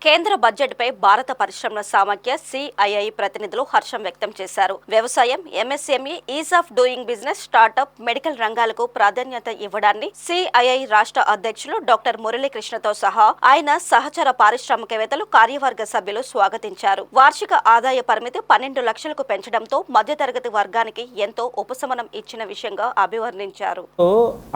కేంద్ర బడ్జెట్పై భారత పరిశ్రమల సమాఖ్య సిఐఐ ప్రతినిధులు హర్షం వ్యక్తం చేశారు. వ్యవసాయం, MSME, is of doing business, startup, medical రంగాలకు ప్రాధాన్యత ఇవ్వడాన్ని సిఐఐ రాష్ట్ర అధ్యక్షులు డాక్టర్ మురళీకృష్ణతో సహా ఆయన సహచర పారిశ్రామికవేత్తలు, కార్యవర్గ సభ్యులు స్వాగతించారు. వార్షిక ఆదాయ పరిమితి 12 లక్షలకు పెంచడంతో మధ్యతరగతి వర్గానికి ఎంతో ఉపశమనం ఇచ్చిన విషయంగా అభివర్ణించారు.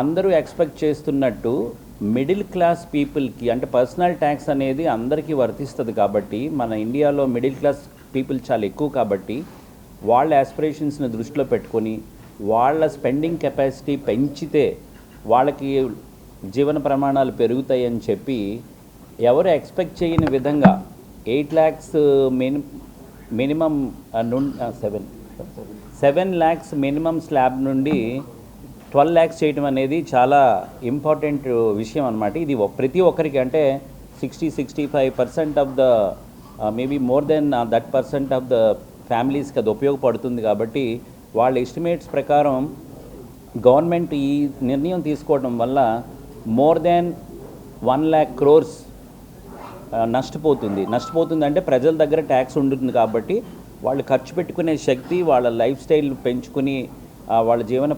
అందరూ ఎక్స్పెక్ట్ చేస్తున్నట్టు మిడిల్ క్లాస్ పీపుల్కి అంటే పర్సనల్ ట్యాక్స్ అనేది అందరికీ వర్తిస్తుంది కాబట్టి మన ఇండియాలో మిడిల్ క్లాస్ పీపుల్ చాలా ఎక్కువ కాబట్టి వాళ్ళ ఆస్పిరేషన్స్ని దృష్టిలో పెట్టుకొని వాళ్ళ స్పెండింగ్ కెపాసిటీ పెంచితే వాళ్ళకి జీవన ప్రమాణాలు పెరుగుతాయని చెప్పి ఎవరు ఎక్స్పెక్ట్ చేయని విధంగా 8 lakhs minimum 7 lakhs minimum slab నుండి 12 lakhs చేయడం అనేది చాలా ఇంపార్టెంట్ విషయం అనమాట. ఇది ప్రతి ఒక్కరికి అంటే 60-65% of the maybe more than that percent of the ఫ్యామిలీస్కి అది ఉపయోగపడుతుంది. కాబట్టి వాళ్ళ ఎస్టిమేట్స్ ప్రకారం గవర్నమెంట్ ఈ నిర్ణయం తీసుకోవడం వల్ల మోర్ దెన్ 1 lakh crores నష్టపోతుంది అంటే ప్రజల దగ్గర ట్యాక్స్ ఉంటుంది కాబట్టి వాళ్ళు ఖర్చు పెట్టుకునే శక్తి, వాళ్ళ లైఫ్ స్టైల్ పెంచుకుని వాళ్ళ జీవన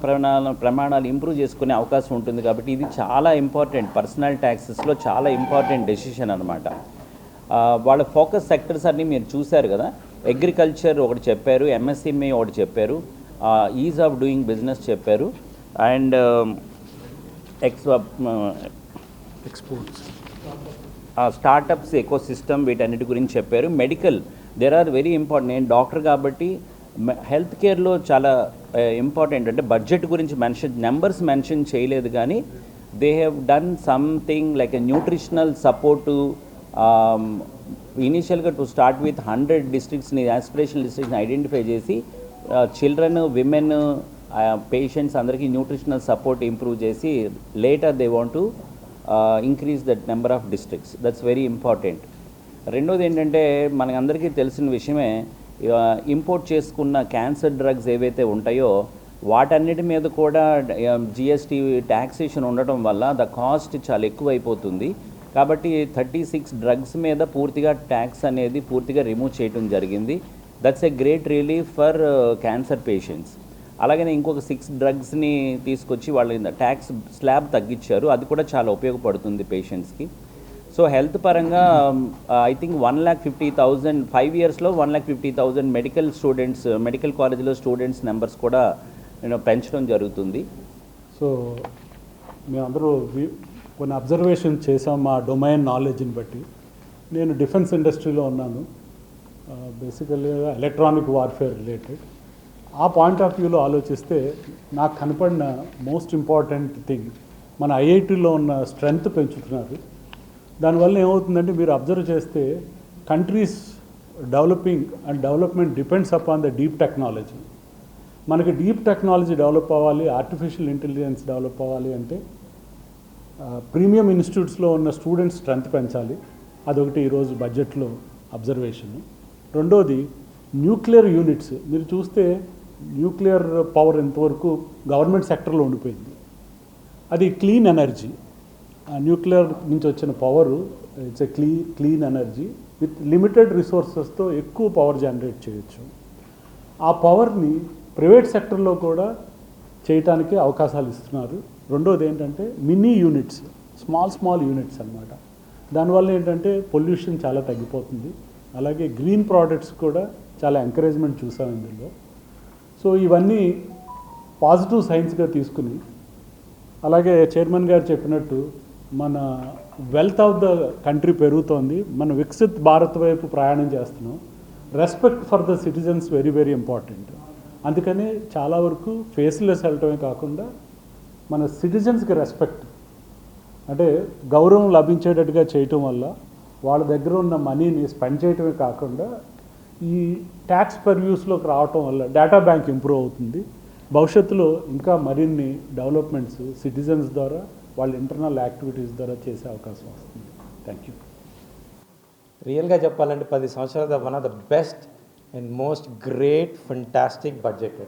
ప్రమాణాలు ఇంప్రూవ్ చేసుకునే అవకాశం ఉంటుంది. కాబట్టి ఇది చాలా ఇంపార్టెంట్, పర్సనల్ ట్యాక్సెస్లో చాలా ఇంపార్టెంట్ డెసిషన్ అనమాట. వాళ్ళ ఫోకస్ సెక్టర్స్ అన్నీ మీరు చూశారు కదా. అగ్రికల్చర్ ఒకటి చెప్పారు, ఎంఎస్ఎంఈ ఒకటి చెప్పారు, ఈజ్ ఆఫ్ డూయింగ్ బిజినెస్ చెప్పారు, అండ్ ఎక్స్పోర్ట్స్, స్టార్టప్స్, ఎకోసిస్టమ్, వీటన్నిటి గురించి చెప్పారు. Medical, there are very important. నేను డాక్టర్ కాబట్టి హెల్త్ కేర్లో చాలా ఇంపార్టెంట్. అంటే బడ్జెట్ గురించి నెంబర్స్ మెన్షన్ చేయలేదు కానీ they have done something like a nutritional support. ఇనీషియల్గా టు స్టార్ట్ విత్ 100 డిస్ట్రిక్ట్స్ని, యాస్పిరేషనల్ డిస్ట్రిక్ట్స్ని ఐడెంటిఫై చేసి చిల్డ్రన్, విమెన్, పేషెంట్స్ అందరికీ న్యూట్రిషనల్ సపోర్ట్ ఇంప్రూవ్ చేసి later they want to increase that number of districts. That's very important. రెండోది ఏంటంటే మనకందరికీ తెలిసిన విషయమే, ఇంపోర్ట్ చేసుకున్న క్యాన్సర్ డ్రగ్స్ ఏవైతే ఉంటాయో వాటన్నిటి మీద కూడా జిఎస్టీ ట్యాక్సేషన్ ఉండటం వల్ల ద కాస్ట్ చాలా ఎక్కువైపోతుంది. కాబట్టి 36 డ్రగ్స్ మీద పూర్తిగా ట్యాక్స్ అనేది పూర్తిగా రిమూవ్ చేయడం జరిగింది. That's a great relief for cancer patients. అలాగనే ఇంకొక 6 డ్రగ్స్ని తీసుకొచ్చి వాళ్ళ ట్యాక్స్ స్లాబ్ తగ్గించారు. అది కూడా చాలా ఉపయోగపడుతుంది పేషెంట్స్కి. సో హెల్త్ పరంగా I think 1,50,000 5 yearsలో 1,50,000 medical students, medical కాలేజీలో స్టూడెంట్స్ నెంబర్స్ కూడా పెంచడం జరుగుతుంది. సో మేమందరూ కొన్ని అబ్జర్వేషన్ చేసాం మా డొమైన్ నాలెడ్జ్ని బట్టి. నేను డిఫెన్స్ ఇండస్ట్రీలో ఉన్నాను, బేసికల్గా ఎలక్ట్రానిక్ వార్ఫేర్ రిలేటెడ్. ఆ పాయింట్ ఆఫ్ వ్యూలో ఆలోచిస్తే నాకు కనపడిన మోస్ట్ ఇంపార్టెంట్ థింగ్, మన ఐఐటీలో ఉన్న స్ట్రెంగ్త్ పెంచుతున్నారు. దానివల్ల ఏమవుతుందంటే మీరు అబ్జర్వ్ చేస్తే countries developing and development depends upon the deep technology. మనకి డీప్ టెక్నాలజీ డెవలప్ అవ్వాలి, ఆర్టిఫిషియల్ ఇంటెలిజెన్స్ డెవలప్ అవ్వాలి అంటే ప్రీమియం ఇన్స్టిట్యూట్స్లో ఉన్న స్టూడెంట్స్ స్ట్రెంగ్త్ పెంచాలి. అదొకటి ఈరోజు బడ్జెట్లో అబ్జర్వేషన్. రెండోది న్యూక్లియర్ యూనిట్స్. మీరు చూస్తే న్యూక్లియర్ పవర్ ఎంతవరకు గవర్నమెంట్ సెక్టర్లో ఉండిపోయింది. అది క్లీన్ ఎనర్జీ. న్యూక్లియర్ నుంచి వచ్చిన power it's a clean energy with limited రిసోర్సెస్తో ఎక్కువ పవర్ జనరేట్ చేయొచ్చు. ఆ పవర్ని ప్రైవేట్ సెక్టర్లో కూడా చేయటానికి అవకాశాలు ఇస్తున్నారు. రెండోది ఏంటంటే మినీ యూనిట్స్, స్మాల్ యూనిట్స్ అన్నమాట. దానివల్ల ఏంటంటే పొల్యూషన్ చాలా తగ్గిపోతుంది. అలాగే గ్రీన్ ప్రోడక్ట్స్ కూడా చాలా ఎంకరేజ్మెంట్ చూసాం ఇందులో. సో ఇవన్నీ పాజిటివ్ సైన్స్గా తీసుకుని, అలాగే చైర్మన్ గారు చెప్పినట్టు మన వెల్త్ ఆఫ్ ద కంట్రీ పెరుగుతోంది, మన వికసిత్ భారత్ వైపు ప్రయాణం చేస్తున్నాం. Respect for the citizens very very important. అందుకని చాలా వరకు ఫేస్లెస్ వెళ్ళటమే కాకుండా మన సిటిజన్స్కి రెస్పెక్ట్ అంటే గౌరవం లభించేటట్టుగా చేయటం వల్ల వాళ్ళ దగ్గర ఉన్న మనీని స్పెండ్ చేయటమే కాకుండా ఈ ట్యాక్స్ పర్వ్యూస్లోకి రావటం వల్ల డేటా బ్యాంక్ ఇంప్రూవ్ అవుతుంది. భవిష్యత్తులో ఇంకా మరిన్ని డెవలప్మెంట్స్ సిటిజన్స్ ద్వారా, వాళ్ళ ఇంటర్నల్ యాక్టివిటీస్ ద్వారా చేసే అవకాశం వస్తుంది. Thank you. రియల్గా చెప్పాలంటే 10 సంవత్సరాల one of the best and most great fantastic budget.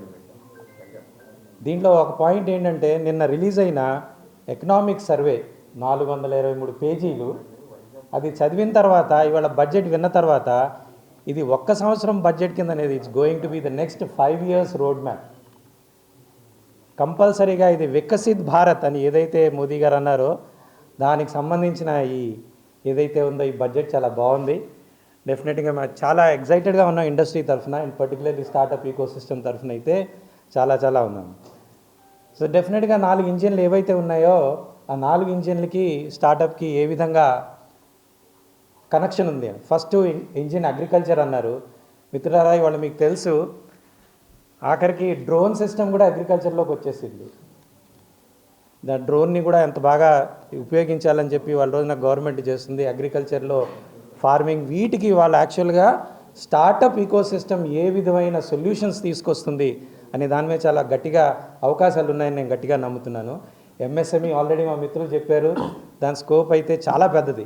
దీంట్లో ఒక పాయింట్ ఏంటంటే నిన్న రిలీజ్ అయిన ఎకనామిక్ సర్వే 423 పేజీలు అది చదివిన తర్వాత ఇవాళ బడ్జెట్ విన్న తర్వాత ఇది 1 సంవత్సరం బడ్జెట్ కింద అనేది it's going to be the next 5 years road map. కంపల్సరీగా ఇది వికసిత్ భారత్ అని ఏదైతే మోదీ గారు అన్నారో దానికి సంబంధించిన ఈ ఏదైతే ఉందో ఈ బడ్జెట్ చాలా బాగుంది. డెఫినెట్గా మేము చాలా ఎగ్జైటెడ్గా ఉన్నాం ఇండస్ట్రీ తరఫున, and particularly startup ecosystem తరఫున అయితే చాలా ఉన్నాం. సో డెఫినెట్గా 4 ఇంజిన్లు ఏవైతే ఉన్నాయో ఆ 4 ఇంజిన్లకి స్టార్టప్కి ఏ విధంగా కనెక్షన్ ఉంది. ఫస్ట్ ఇంజిన్ అగ్రికల్చర్ అన్నారు మిత్రులారా, ఇవాళ మీకు తెలుసు ఆఖరికి డ్రోన్ సిస్టమ్ కూడా అగ్రికల్చర్లోకి వచ్చేసింది. డ్రోన్ని కూడా ఎంత బాగా ఉపయోగించాలని చెప్పి వాళ్ళ రోజున గవర్నమెంట్ చేస్తుంది. అగ్రికల్చర్లో ఫార్మింగ్ వీటికి వాళ్ళు యాక్చువల్గా స్టార్టప్ ఈకో సిస్టమ్ ఏ విధమైన సొల్యూషన్స్ తీసుకొస్తుంది అనే దాని మీద చాలా గట్టిగా అవకాశాలు ఉన్నాయని నేను గట్టిగా నమ్ముతున్నాను. ఎంఎస్ఎంఈ ఆల్రెడీ మా మిత్రులు చెప్పారు, దాని స్కోప్ అయితే చాలా పెద్దది.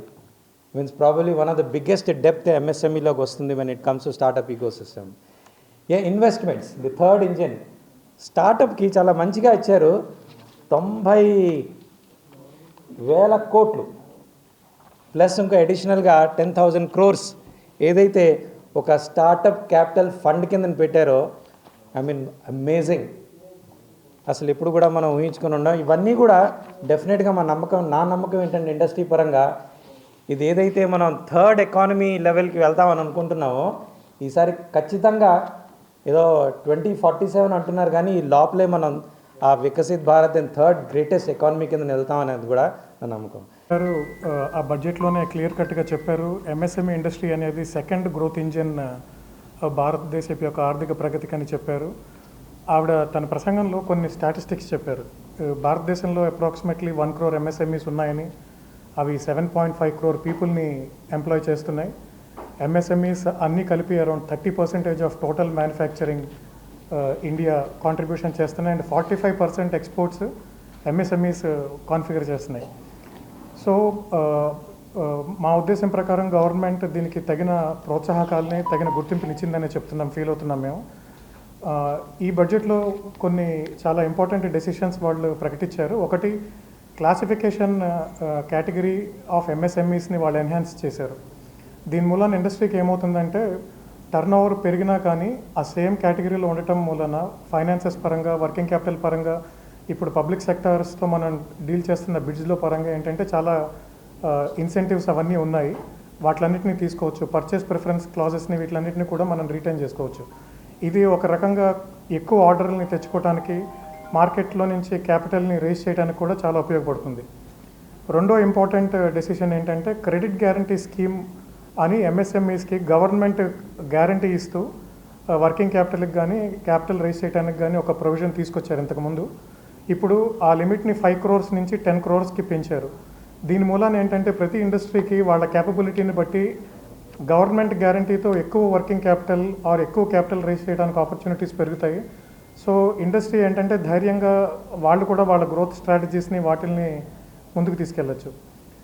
Means probably one of the biggest depth ఎంఎస్ఎంఈలోకి వస్తుంది when it comes to startup ecosystem. Investments the third engine స్టార్టప్కి చాలా మంచిగా ఇచ్చారు. 90,000 కోట్లు ప్లస్ ఇంకా అడిషనల్గా 10,000 crores ఏదైతే ఒక స్టార్టప్ క్యాపిటల్ ఫండ్ కింద పెట్టారో, ఐ మీన్ అమేజింగ్. అసలు ఇప్పుడు కూడా మనం ఊహించుకొని ఉన్నాం. ఇవన్నీ కూడా డెఫినెట్గా నా నమ్మకం ఏంటంటే ఇండస్ట్రీ పరంగా ఇది ఏదైతే మనం థర్డ్ ఎకానమీ లెవెల్కి వెళ్తామని అనుకుంటున్నామో ఈసారి ఖచ్చితంగా ఏదో 2047 అంటున్నారు, కానీ ఈ లోపలే మనం ఆ Viksit Bharat and third greatest economy కింద వెళ్తామనేది కూడా నా నమ్మకం. గారు ఆ బడ్జెట్లోనే క్లియర్ కట్గా చెప్పారు, ఎంఎస్ఎంఈ ఇండస్ట్రీ అనేది సెకండ్ గ్రోత్ ఇంజిన్ భారతదేశం యొక్క ఆర్థిక ప్రగతికి అని చెప్పారు. ఆవిడ తన ప్రసంగంలో కొన్ని స్టాటిస్టిక్స్ చెప్పారు. భారతదేశంలో అప్రాక్సిమేట్లీ 1 crore ఎంఎస్ఎంఈస్ ఉన్నాయని, అవి 7.5 crore పీపుల్ని ఎంప్లాయ్ చేస్తున్నాయి. ఎంఎస్ఎంఈస్ అన్నీ కలిపి around 30% of total manufacturing India contribution చేస్తున్నాయి, అండ్ 45% ఎక్స్పోర్ట్స్ ఎంఎస్ఎంఈస్ కాన్ఫిగర్ చేస్తున్నాయి. సో మా ఉద్దేశం ప్రకారం గవర్నమెంట్ దీనికి తగిన ప్రోత్సాహకాలని తగిన గుర్తింపునిచ్చిందనే ఫీల్ అవుతున్నాం మేము. ఈ బడ్జెట్లో కొన్ని చాలా ఇంపార్టెంట్ డెసిషన్స్ వాళ్ళు ప్రకటించారు. ఒకటి, క్లాసిఫికేషన్ కేటగిరీ ఆఫ్ ఎంఎస్ఎంఈస్ని వాళ్ళు ఎన్హాన్స్ చేశారు. దీని మూలన ఇండస్ట్రీకి ఏమవుతుందంటే టర్న్ ఓవర్ పెరిగినా కానీ ఆ సేమ్ కేటగిరీలో ఉండటం మూలన ఫైనాన్సెస్ పరంగా, వర్కింగ్ క్యాపిటల్ పరంగా, ఇప్పుడు పబ్లిక్ సెక్టర్స్తో మనం డీల్ చేస్తున్న బిడ్స్లో పరంగా ఏంటంటే చాలా ఇన్సెంటివ్స్ అవన్నీ ఉన్నాయి. వాటిలన్నింటినీ తీసుకోవచ్చు. పర్చేస్ ప్రిఫరెన్స్ క్లాజెస్ని వీటిలన్నింటినీ కూడా మనం రిటైన్ చేసుకోవచ్చు. ఇది ఒక రకంగా ఎక్కువ ఆర్డర్ని తెచ్చుకోవడానికి, మార్కెట్లో నుంచి క్యాపిటల్ని రేస్ చేయడానికి కూడా చాలా ఉపయోగపడుతుంది. రెండో ఇంపార్టెంట్ డెసిషన్ ఏంటంటే క్రెడిట్ గ్యారంటీ స్కీమ్ అని ఎంఎస్ఎంఈస్కి గవర్నమెంట్ గ్యారంటీ ఇస్తూ వర్కింగ్ క్యాపిటల్కి కానీ క్యాపిటల్ రేస్ చేయడానికి కానీ ఒక ప్రొవిజన్ తీసుకొచ్చారు ఇంతకుముందు. ఇప్పుడు ఆ లిమిట్ని 5 crores నుంచి 10 crores పెంచారు. దీని మూలాన ఏంటంటే ప్రతి ఇండస్ట్రీకి వాళ్ళ క్యాపబిలిటీని బట్టి గవర్నమెంట్ గ్యారంటీతో ఎక్కువ వర్కింగ్ క్యాపిటల్ ఆర్ ఎక్కువ క్యాపిటల్ రేస్ చేయడానికి ఆపర్చునిటీస్ పెరుగుతాయి. సో ఇండస్ట్రీ ఏంటంటే ధైర్యంగా వాళ్ళు కూడా వాళ్ళ గ్రోత్ స్ట్రాటజీస్ని వాటిల్ని ముందుకు తీసుకెళ్ళచ్చు.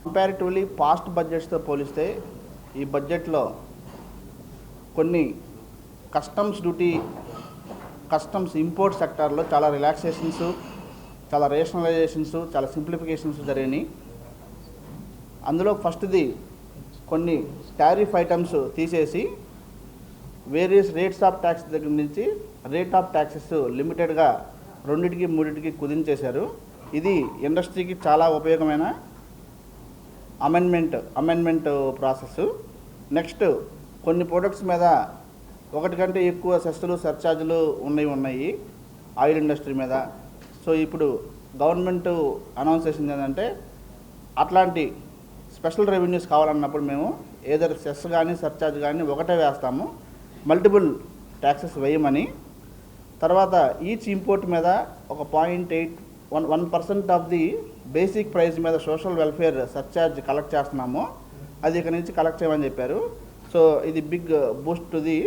కంపారిటివ్లీ పాస్ట్ బడ్జెట్స్తో పోలిస్తే ఈ బడ్జెట్లో కొన్ని కస్టమ్స్ డ్యూటీ, కస్టమ్స్ ఇంపోర్ట్ సెక్టార్లో చాలా రిలాక్సేషన్స్, చాలా రేషనలైజేషన్స్, చాలా సింప్లిఫికేషన్స్ జరిగినాయి. అందులో ఫస్ట్ది కొన్ని టారిఫ్ ఐటమ్స్ తీసేసి వేరియస్ రేట్స్ ఆఫ్ ట్యాక్స్ దగ్గర నుంచి రేట్ ఆఫ్ ట్యాక్సెస్ లిమిటెడ్గా 2-3 కుదించేశారు. ఇది ఇండస్ట్రీకి చాలా ఉపయోగమైన అమెండ్మెంట్ ప్రాసెస్. నెక్స్ట్, కొన్ని ప్రోడక్ట్స్ మీద 1 కంటే ఎక్కువ సెస్సులు, సర్చార్జులు ఉన్నాయి ఆయిల్ ఇండస్ట్రీ మీద. సో ఇప్పుడు గవర్నమెంట్ అనౌన్స్ చేసింది ఏంటంటే అట్లాంటి స్పెషల్ రెవెన్యూస్ కావాలన్నప్పుడు మేము ఏదైనా సెస్ కానీ సర్చార్జ్ కానీ ఒకటే వేస్తాము, మల్టిపుల్ ట్యాక్సెస్ వేయమని. తర్వాత ఈచ్ ఇంపోర్ట్ మీద ఒక 0.81% ఆఫ్ ది బేసిక్ ప్రైస్ మీద సోషల్ వెల్ఫేర్ సర్చార్జ్ కలెక్ట్ చేస్తున్నాము, అది ఇక్కడ నుంచి కలెక్ట్ చేయమని చెప్పారు. సో ఇది big boost to the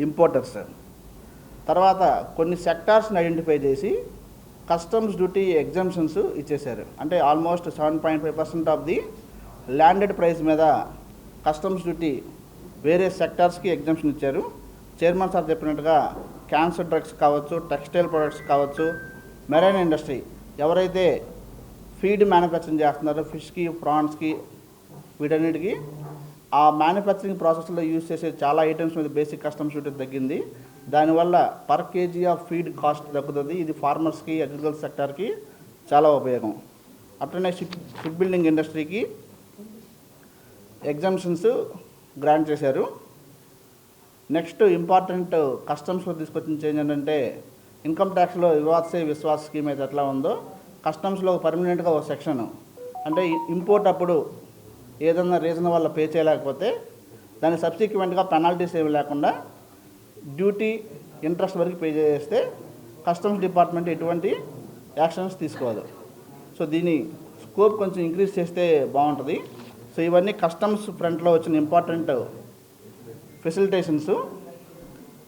importers. తర్వాత కొన్ని సెక్టార్స్ని ఐడెంటిఫై చేసి కస్టమ్స్ డ్యూటీ ఎగ్జామ్షన్స్ ఇచ్చేశారు. అంటే almost 7.5% of the landed price మీద కస్టమ్స్ డ్యూటీ వేరే సెక్టార్స్కి ఎగ్జామ్షన్ ఇచ్చారు. చైర్మన్ సార్ చెప్పినట్టుగా క్యాన్సర్ డ్రగ్స్ కావచ్చు, టెక్స్టైల్ ప్రొడక్ట్స్ కావచ్చు, మెరైన్ ఇండస్ట్రీ ఎవరైతే ఫీడ్ మ్యానుఫ్యాక్చరింగ్ చేస్తున్నారో ఫిష్కి, ప్రాన్స్కి, వీటన్నిటికీ ఆ మ్యానుఫ్యాక్చరింగ్ ప్రాసెస్లో యూజ్ చేసే చాలా ఐటమ్స్ మీద బేసిక్ కస్టమ్స్ డ్యూటీ తగ్గింది. దానివల్ల per KG of feed cost తగ్గుతుంది. ఇది ఫార్మర్స్కి, అగ్రికల్చర్ సెక్టార్కి చాలా ఉపయోగం. అట్లనే షిప్ బిల్డింగ్ ఇండస్ట్రీకి ఎగ్జామ్షన్స్ గ్రాంట్ చేశారు. నెక్స్ట్ ఇంపార్టెంట్ కస్టమ్స్లో తీసుకొచ్చిన చేంజ్ ఏంటంటే ఇన్కమ్ ట్యాక్స్లో వివాద్ సే విశ్వాస్ స్కీమ్ అయితే ఎట్లా ఉందో కస్టమ్స్లో పర్మనెంట్గా ఒక సెక్షన్, అంటే ఇంపోర్ట్ అప్పుడు ఏదన్నా రీజన్ వల్ల పే చేయలేకపోతే దాన్ని సబ్సిక్వెంట్గా పెనాల్టీస్ ఏమి లేకుండా డ్యూటీ, ఇంట్రెస్ట్ వరకు పే చేస్తే కస్టమ్స్ డిపార్ట్మెంట్ ఎటువంటి యాక్షన్స్ తీసుకోవాలి. సో దీని స్కోప్ కొంచెం ఇంక్రీజ్ చేస్తే బాగుంటుంది. సో ఇవన్నీ కస్టమ్స్ ఫ్రంట్లో వచ్చిన ఇంపార్టెంట్ ఫెసిలిటేషన్స్.